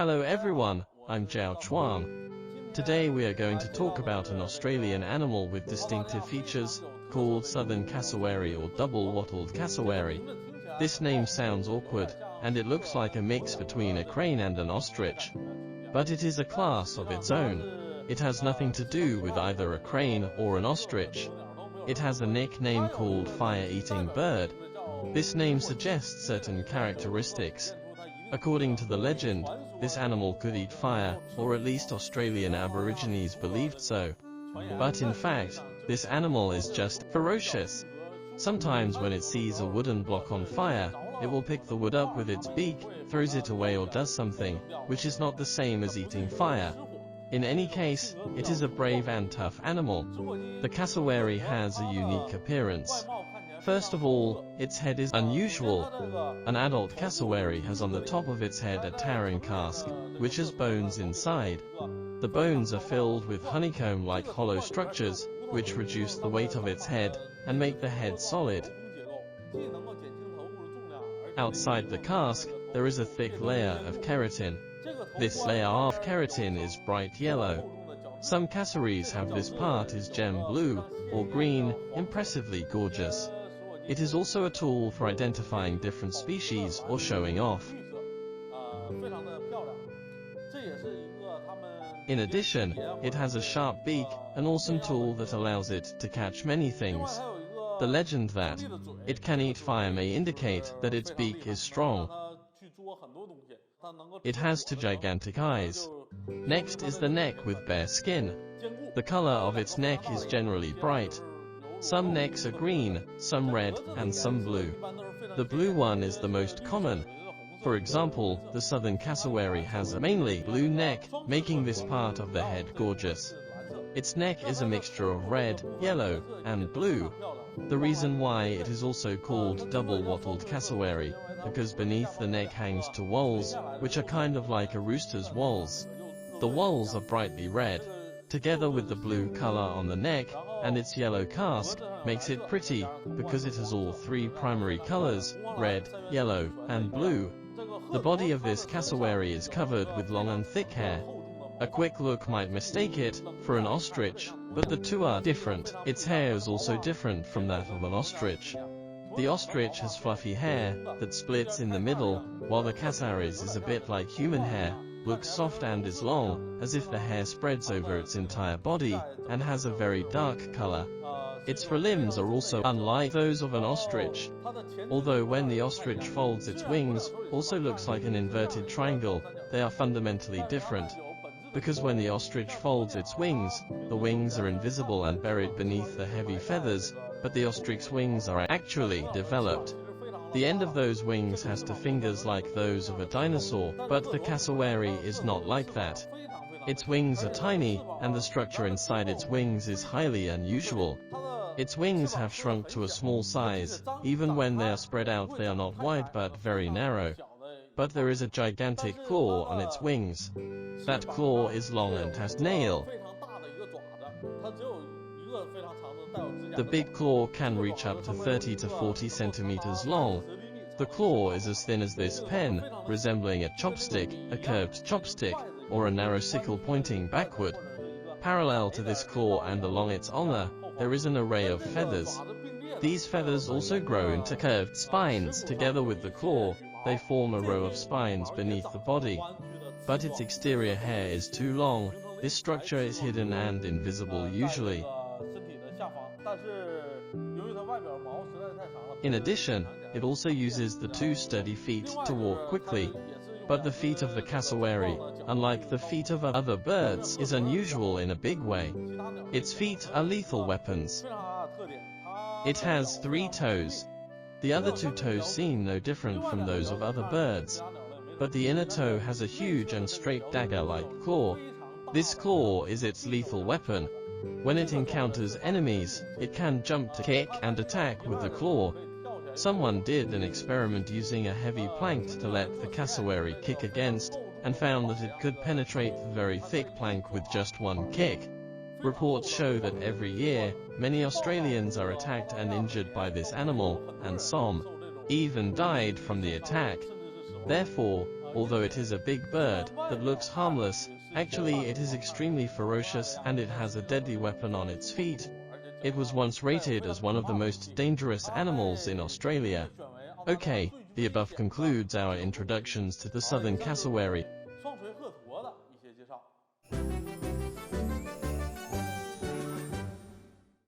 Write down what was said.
Hello everyone, I'm ZHAO Chuang. Today we are going to talk about an Australian animal with distinctive features, called southern cassowary or double-wattled cassowary. This name sounds awkward, and it looks like a mix between a crane and an ostrich. But it is a class of its own. It has nothing to do with either a crane or an ostrich. It has a nickname called fire-eating bird. This name suggests certain characteristics. According to the legend, this animal could eat fire, or at least Australian Aborigines believed so. But in fact, this animal is just ferocious. Sometimes when it sees a wooden block on fire, it will pick the wood up with its beak, throws it away or does something, which is not the same as eating fire. In any case, it is a brave and tough animal. The cassowary has a unique appearance. First of all, its head is unusual. An adult cassowary has on the top of its head a towering casque, which has bones inside. The bones are filled with honeycomb-like hollow structures, which reduce the weight of its head, and make the head solid. Outside the casque, there is a thick layer of keratin. This layer of keratin is bright yellow. Some cassowaries have this part is gem blue, or green, impressively gorgeous. It is also a tool for identifying different species or showing off. In addition, it has a sharp beak, an awesome tool that allows it to catch many things. The legend that it can eat fire may indicate that its beak is strong. It has two gigantic eyes. Next is the neck with bare skin. The color of its neck is generally bright. Some necks are green, some red, and some blue. The blue one is the most common. For example, the southern cassowary has a mainly blue neck, making this part of the head gorgeous. Its neck is a mixture of red, yellow, and blue. The reason why it is also called double-wattled cassowary, because beneath the neck hangs two whorls, which are kind of like a rooster's whorls. The whorls are brightly red. Together with the blue color on the neck, and its yellow casque, makes it pretty, because it has all three primary colors, red, yellow, and blue. The body of this cassowary is covered with long and thick hair. A quick look might mistake it for an ostrich, but the two are different. Its hair is also different from that of an ostrich. The ostrich has fluffy hair that splits in the middle, while the cassowary's is a bit like human hair, looks soft and is long, as if the hair spreads over its entire body, and has a very dark color. Its forelimbs are also unlike those of an ostrich. Although when the ostrich folds its wings, also looks like an inverted triangle, they are fundamentally different. Because when the ostrich folds its wings, the wings are invisible and buried beneath the heavy feathers, but the ostrich's wings are actually developed. The end of those wings has two fingers like those of a dinosaur, but the cassowary is not like that. Its wings are tiny, and the structure inside its wings is highly unusual. Its wings have shrunk to a small size. Even when they are spread out, they are not wide but very narrow. But there is a gigantic claw on its wings. That claw is long and has nail. The big claw can reach up to 30 to 40 centimeters long. The claw is as thin as this pen, resembling a chopstick, a curved chopstick, or a narrow sickle pointing backward. Parallel to this claw and along its ulna, there is an array of feathers. These feathers also grow into curved spines. Together with the claw, they form a row of spines beneath the body. But its exterior hair is too long. This structure is hidden and invisible usually. In addition, it also uses the two sturdy feet to walk quickly. But the feet of the cassowary, unlike the feet of other birds, is unusual in a big way. Its feet are lethal weapons. It has 3 toes. The other 2 toes seem no different from those of other birds. But the inner toe has a huge and straight dagger-like claw. This claw is its lethal weapon. When it encounters enemies, it can jump to kick and attack with the claw. Someone did an experiment using a heavy plank to let the cassowary kick against, and found that it could penetrate the very thick plank with just one kick. Reports show that every year, many Australians are attacked and injured by this animal, and some even died from the attack. Therefore, Although it is a big bird that looks harmless, actually it is extremely ferocious and it has a deadly weapon on its feet. It was once rated as one of the most dangerous animals in Australia. Okay, the above concludes our introductions to the southern cassowary.